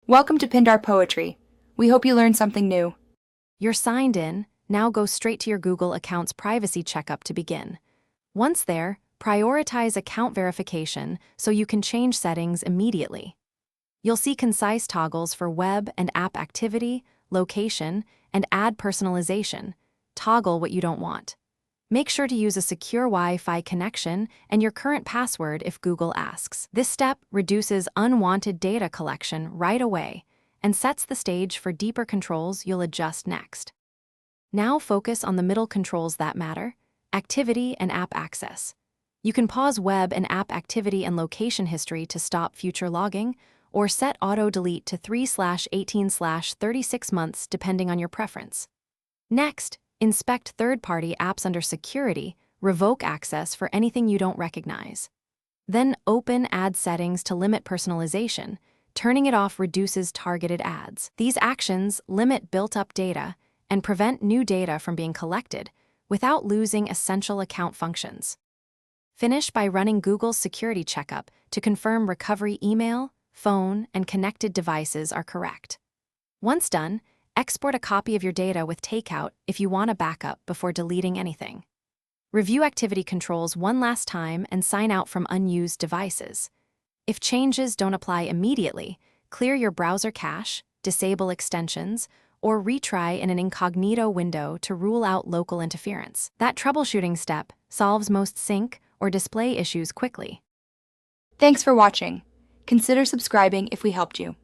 Welcome to Pindar Poetry. We hope you learned something new. You're signed in, now go straight to your Google account's privacy checkup to begin. Once there, prioritize account verification so you can change settings immediately. You'll see concise toggles for web and app activity, location, and ad personalization. Toggle what you don't want. Make sure to use a secure Wi-Fi connection and your current password if Google asks. This step reduces unwanted data collection right away and sets the stage for deeper controls you'll adjust next. Now focus on the middle controls that matter: activity and app access. You can pause web and app activity and location history to stop future logging, or set auto-delete to 3/18/36 months depending on your preference. Next, inspect third-party apps under Security, revoke access for anything you don't recognize. Then open ad settings to limit personalization. Turning it off reduces targeted ads. These actions limit built-up data and prevent new data from being collected without losing essential account functions. Finish by running Google's security checkup to confirm recovery email, phone, and connected devices are correct. Once done, export a copy of your data with Takeout if you want a backup before deleting anything. Review activity controls one last time and sign out from unused devices. If changes don't apply immediately, clear your browser cache, disable extensions, or retry in an incognito window to rule out local interference. That troubleshooting step solves most sync or display issues quickly. Thanks for watching. Consider subscribing if we helped you.